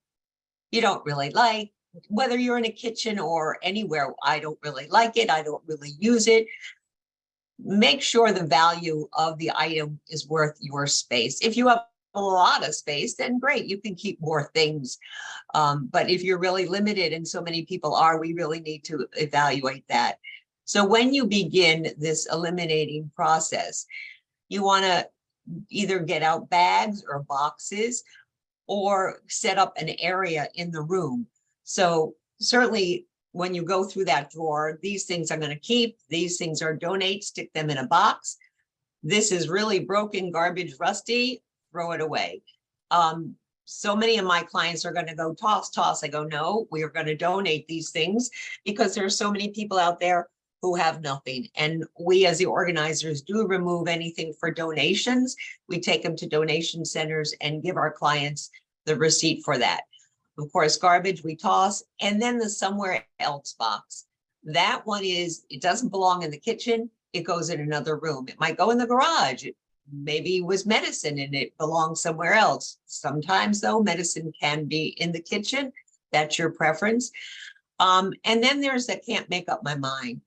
you don't really like, whether you're in a kitchen or anywhere. I don't really like it. I don't really use it. Make sure the value of the item is worth your space. If you have a lot of space, then great, you can keep more things. But if you're really limited, and so many people are, we really need to evaluate that. So when you begin this eliminating process, you want to either get out bags or boxes or set up an area in the room. So certainly when you go through that drawer, these things I'm going to keep, these things are donate, stick them in a box. This is really broken, garbage, rusty, throw it away. So many of my clients are going to go toss. I go, no, we are going to donate these things because there are so many people out there who have nothing. And we as the organizers do remove anything for donations. We take them to donation centers and give our clients the receipt for that. Of course, garbage we toss, and then the somewhere else box. That one it doesn't belong in the kitchen. It goes in another room. It might go in the garage. Maybe it was medicine and it belongs somewhere else. Sometimes though, medicine can be in the kitchen. that's your preference. And then there's that can't make up my mind.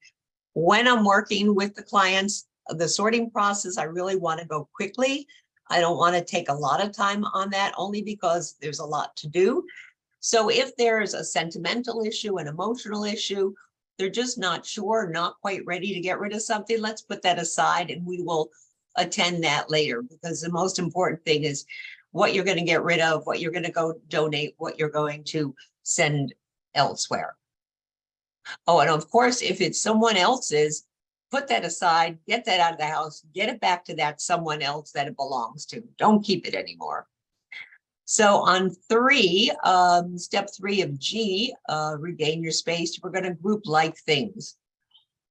When I'm working with the clients, the sorting process, I really want to go quickly. I don't want to take a lot of time on that, only because there's a lot to do. So if there's a sentimental issue, an emotional issue, they're just not sure, not quite ready to get rid of something, let's put that aside and we will attend that later, because the most important thing is what you're going to get rid of, what you're going to go donate, what you're going to send elsewhere. Oh, and of course, if it's someone else's, put that aside, get that out of the house, get it back to that someone else that it belongs to. Don't keep it anymore. So on step 3 of G, regain your space, we're going to group like things,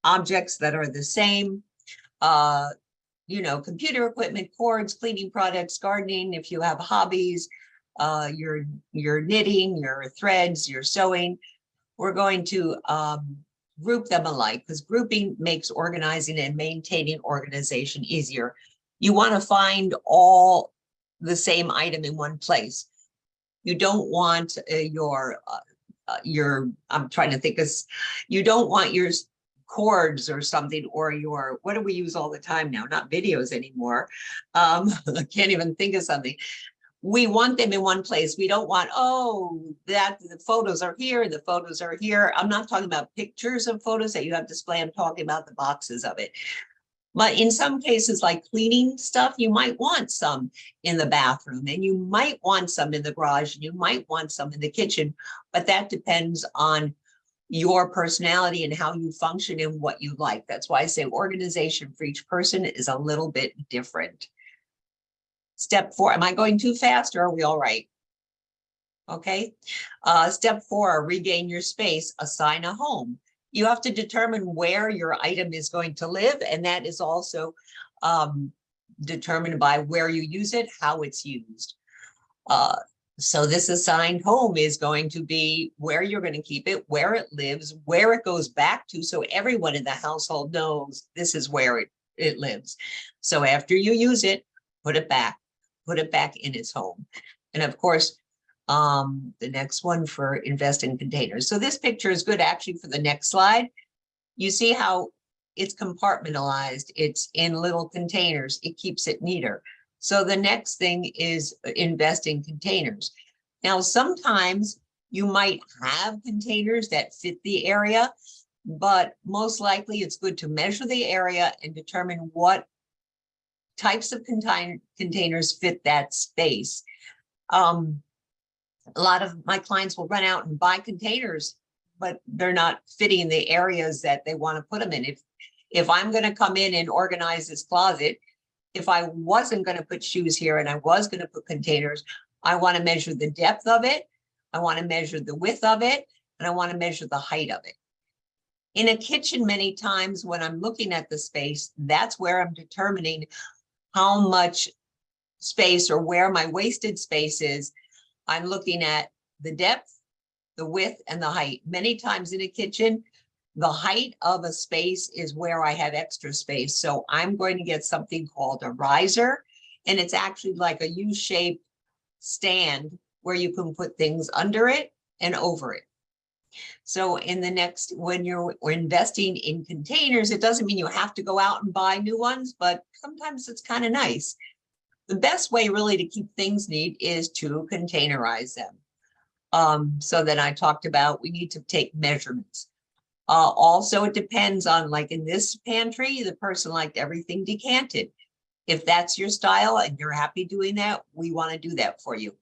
objects that are the same, computer equipment, cords, cleaning products, gardening, if you have hobbies, your knitting, your threads, your sewing. We're going to group them alike, because grouping makes organizing and maintaining organization easier. You want to find all the same item in one place. You don't want I'm trying to think of, you don't want your cords or something, or your, what do we use all the time now? Not videos anymore. I can't even think of something. We want them in one place. We don't want, that the photos are here, the photos are here. I'm not talking about pictures of photos that you have display. I'm talking about the boxes of it. But in some cases, like cleaning stuff, you might want some in the bathroom, and you might want some in the garage, and you might want some in the kitchen, but that depends on your personality and how you function and what you like. That's why I say organization for each person is a little bit different. Step 4, am I going too fast, or are we all right? Okay. Step 4, regain your space, assign a home. You have to determine where your item is going to live, and that is also determined by where you use it, how it's used. So this assigned home is going to be where you're going to keep it, where it lives, where it goes back to, so everyone in the household knows this is where it lives. So after you use it, put it back in its home. And of course, the next one for invest in containers. So this picture is good actually for the next slide. You see how it's compartmentalized. It's in little containers. It keeps it neater. So the next thing is invest in containers. Now, sometimes you might have containers that fit the area, but most likely it's good to measure the area and determine what types of containers fit that space. A lot of my clients will run out and buy containers, but they're not fitting the areas that they want to put them in. If I'm going to come in and organize this closet, if I wasn't going to put shoes here and I was going to put containers, I want to measure the depth of it, I want to measure the width of it, and I want to measure the height of it. In a kitchen, many times when I'm looking at the space, that's where I'm determining how much space or where my wasted space is. I'm looking at the depth, the width, and the height. Many times in a kitchen, the height of a space is where I have extra space. So I'm going to get something called a riser, and it's actually like a U-shaped stand where you can put things under it and over it. So in the next, when you're investing in containers, it doesn't mean you have to go out and buy new ones, but sometimes it's kind of nice. The best way really to keep things neat is to containerize them. So then I talked about, we need to take measurements. Also, it depends on, like in this pantry, the person liked everything decanted. If that's your style and you're happy doing that, we want to do that for you.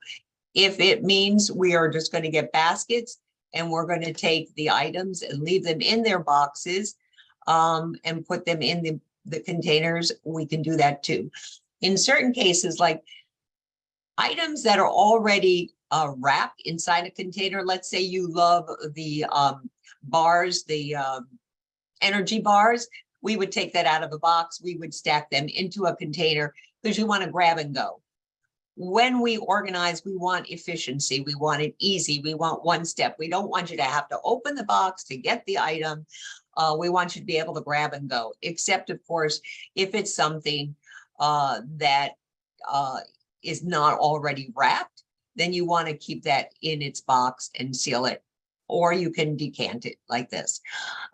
If it means we are just going to get baskets and we're going to take the items and leave them in their boxes and put them in the containers, we can do that too. In certain cases, like items that are already wrapped inside a container, let's say you love the bars, the energy bars, we would take that out of a box, we would stack them into a container because you want to grab and go. When we organize, we want efficiency, we want it easy, we want one step. We don't want you to have to open the box to get the item. We want you to be able to grab and go, except of course, if it's something that is not already wrapped, then you want to keep that in its box and seal it, or you can decant it like this.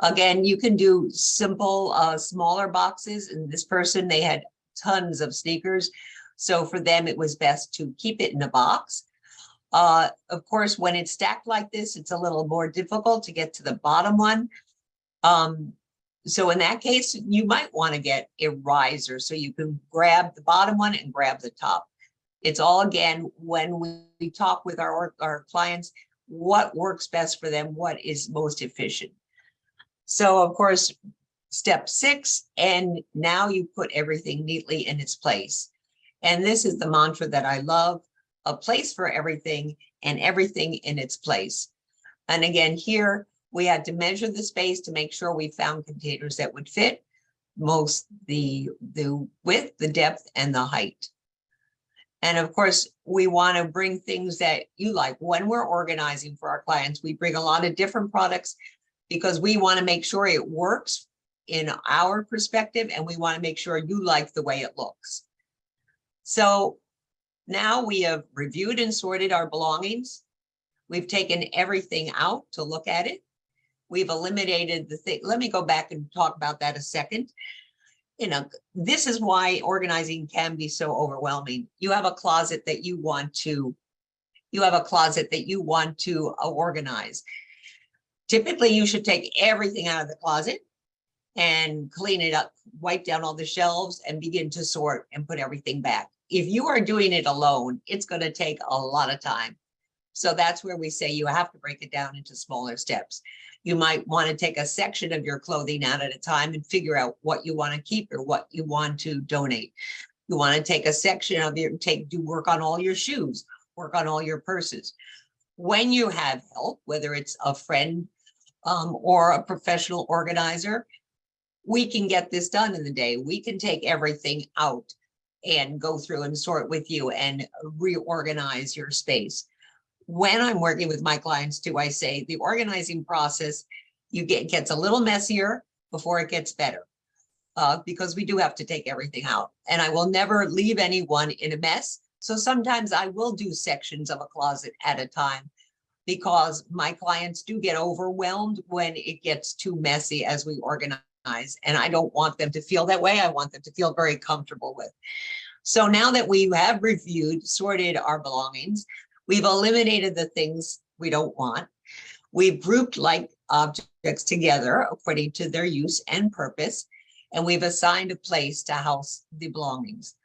Again, you can do simple, smaller boxes. And this person, they had tons of sneakers. So for them, it was best to keep it in a box. Of course, when it's stacked like this, it's a little more difficult to get to the bottom one. So in that case, you might want to get a riser so you can grab the bottom one and grab the top. It's all, again, when we talk with our clients, what works best for them, what is most efficient. So of course, step 6, and now you put everything neatly in its place. And this is the mantra that I love: a place for everything and everything in its place. And again, here we had to measure the space to make sure we found containers that would fit most the width, the depth, and the height. And of course, we want to bring things that you like. When we're organizing for our clients, we bring a lot of different products because we want to make sure it works in our perspective, and we want to make sure you like the way it looks. So now we have reviewed and sorted our belongings. We've taken everything out to look at it. We've eliminated the thing. Let me go back and talk about that a second. You know, this is why organizing can be so overwhelming. You have a closet that you want to, organize. Typically, you should take everything out of the closet and clean it up, wipe down all the shelves, and begin to sort and put everything back. If you are doing it alone, it's going to take a lot of time. So that's where we say you have to break it down into smaller steps. You might want to take a section of your clothing out at a time and figure out what you want to keep or what you want to donate. You want to take a section of your, do work on all your shoes, work on all your purses. When you have help, whether it's a friend or a professional organizer, we can get this done in the day. We can take everything out and go through and sort with you and reorganize your space. When I'm working with my clients too, I say the organizing process, gets a little messier before it gets better, because we do have to take everything out, and I will never leave anyone in a mess. So sometimes I will do sections of a closet at a time, because my clients do get overwhelmed when it gets too messy as we organize. And I don't want them to feel that way. I want them to feel very comfortable with. So now that we have reviewed, sorted our belongings, we've eliminated the things we don't want. We've grouped like objects together according to their use and purpose, and we've assigned a place to house the belongings.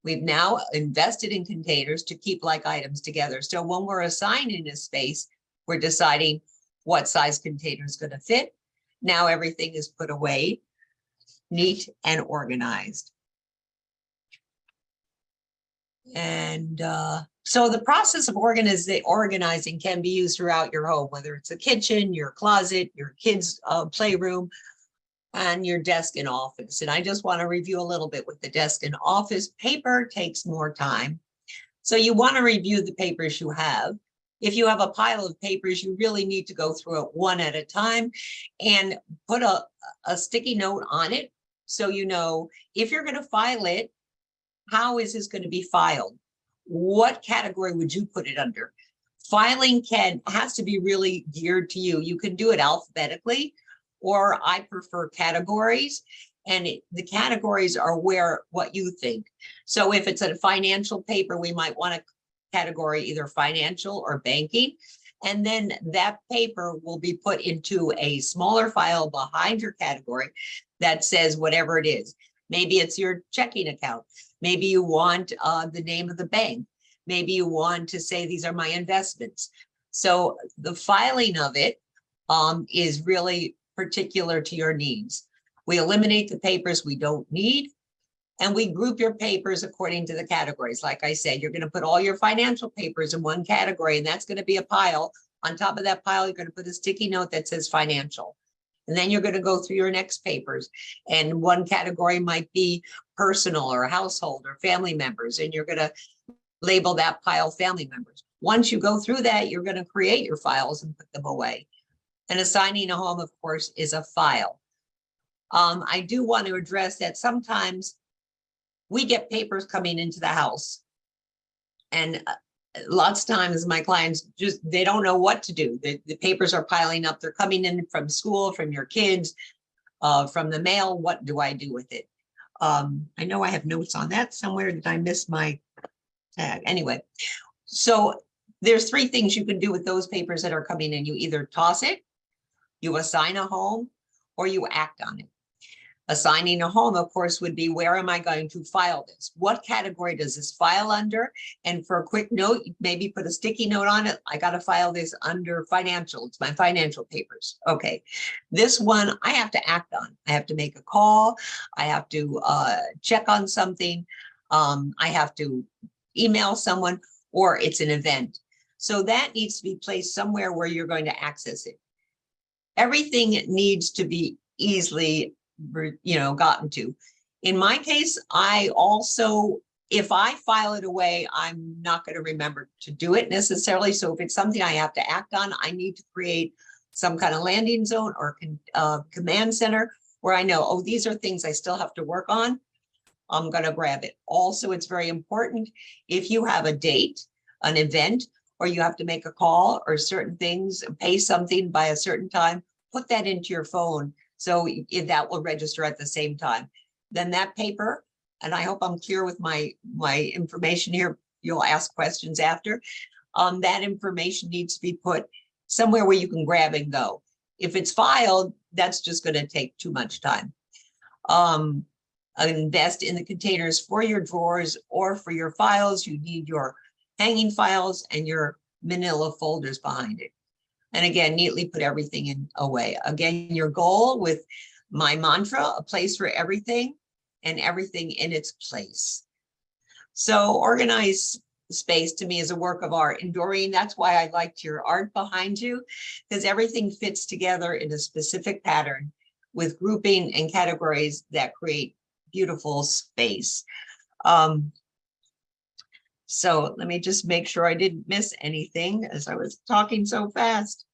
We've now invested in containers to keep like items together. So when we're assigning a space, we're deciding what size container is going to fit. Now everything is put away, neat and organized. And so the process of organizing can be used throughout your home, whether it's a kitchen, your closet, your kids' playroom, and your desk and office. And I just want to review a little bit with the desk and office. Paper takes more time. So you want to review the papers you have. If you have a pile of papers, you really need to go through it one at a time and put a sticky note on it. So you know, if you're going to file it, how is this going to be filed? What category would you put it under? Filing has to be really geared to you. You can do it alphabetically, or I prefer categories. And the categories are what you think. So if it's a financial paper, we might want to category either financial or banking. And then that paper will be put into a smaller file behind your category that says whatever it is. Maybe it's your checking account. Maybe you want the name of the bank. Maybe you want to say these are my investments. So the filing of it is really particular to your needs. We eliminate the papers we don't need, and we group your papers according to the categories. Like I said, you're going to put all your financial papers in one category, and that's going to be a pile. On top of that pile, you're going to put a sticky note that says financial. And then you're going to go through your next papers. And one category might be personal or household or family members, and you're going to label that pile family members. Once you go through that, you're going to create your files and put them away. And assigning a home, of course, is a file. I do want to address that sometimes we get papers coming into the house, and lots of times my clients just, they don't know what to do. The papers are piling up. They're coming in from school, from your kids, from the mail. What do I do with it? I know I have notes on that somewhere. Did I miss my tag? Anyway, so there's 3 things you can do with those papers that are coming in. You either toss it, you assign a home, or you act on it. Assigning a home, of course, would be, where am I going to file this? What category does this file under? And for a quick note, maybe put a sticky note on it. I got to file this under financial. It's my financial papers. Okay. This one I have to act on. I have to make a call. I have to check on something. I have to email someone, or it's an event. So that needs to be placed somewhere where you're going to access it. Everything needs to be easily, gotten to. In my case, I also, if I file it away, I'm not going to remember to do it necessarily. So if it's something I have to act on, I need to create some kind of landing zone or command center where I know, oh, these are things I still have to work on. I'm going to grab it. Also, it's very important if you have a date, an event, or you have to make a call or certain things, pay something by a certain time, put that into your phone. So if that will register at the same time. Then that paper, and I hope I'm clear with my information here, you'll ask questions after. That information needs to be put somewhere where you can grab and go. If it's filed, that's just going to take too much time. Invest in the containers for your drawers or for your files. You need your hanging files and your manila folders behind it. And again, neatly put everything in away. Again, your goal with my mantra, a place for everything and everything in its place. So organized space to me is a work of art. And Doreen, that's why I liked your art behind you, because everything fits together in a specific pattern with grouping and categories that create beautiful space. So let me just make sure I didn't miss anything as I was talking so fast.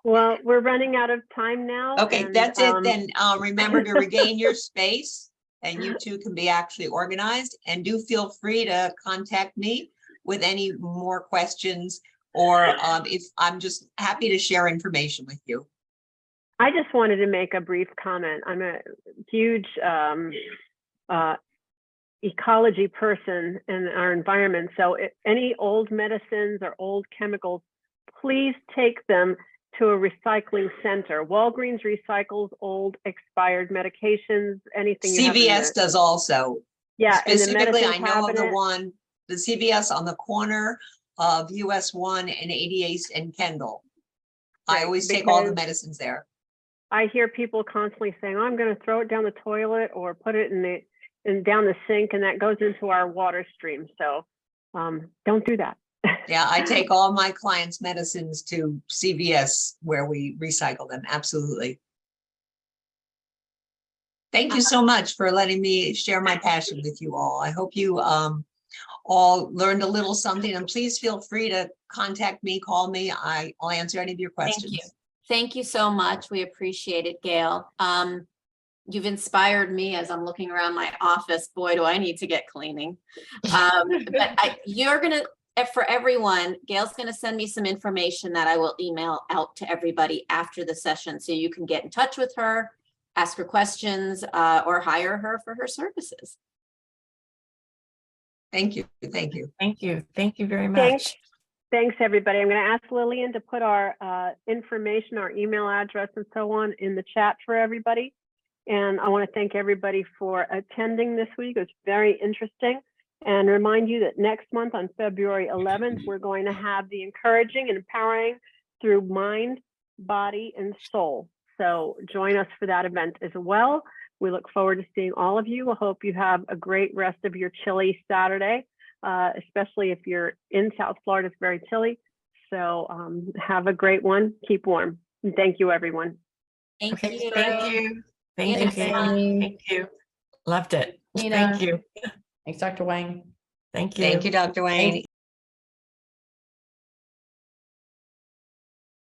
Well, we're running out of time now. Okay, and, that's it then. Remember to regain your space, and you two can be actually organized, and do feel free to contact me with any more questions, or if I'm just happy to share information with you. I just wanted to make a brief comment. I'm a huge ecology person in our environment. So if any old medicines or old chemicals, please take them to a recycling center. Walgreens recycles old expired medications, anything. CVS does also. Yeah. Specifically, I know of the CVS on the corner of US 1 and 88th and Kendall. Right, I always take all the medicines there. I hear people constantly saying, oh, I'm going to throw it down the toilet or put it down the sink, and that goes into our water stream. So don't do that. Yeah, I take all my clients' medicines to CVS where we recycle them. Absolutely. Thank you so much for letting me share my passion with you all. I hope you all learned a little something, and please feel free to contact me, call me. I'll answer any of your questions. Thank you. Thank you so much. We appreciate it, Gayle. You've inspired me as I'm looking around my office. Boy, do I need to get cleaning. But you're going to, for everyone, Gayle's going to send me some information that I will email out to everybody after the session, so you can get in touch with her, ask her questions, or hire her for her services. Thank you. Thank you. Thank you. Thank you very much. Thanks, everybody. I'm going to ask Lillian to put our information, our email address and so on in the chat for everybody. And I want to thank everybody for attending this week. It was very interesting. And remind you that next month on February 11th, we're going to have the encouraging and empowering through mind, body, and soul. So join us for that event as well. We look forward to seeing all of you. I hope you have a great rest of your chilly Saturday, especially if you're in South Florida. It's very chilly. So have a great one. Keep warm. And thank you, everyone. Thank Okay, you. thank you. Thank you, Thanks, Gayle. Amy. Thank you. Loved it. Nina. Thank you. Thanks, Dr. Wang. Thank you. Thank you, Dr. Wayne.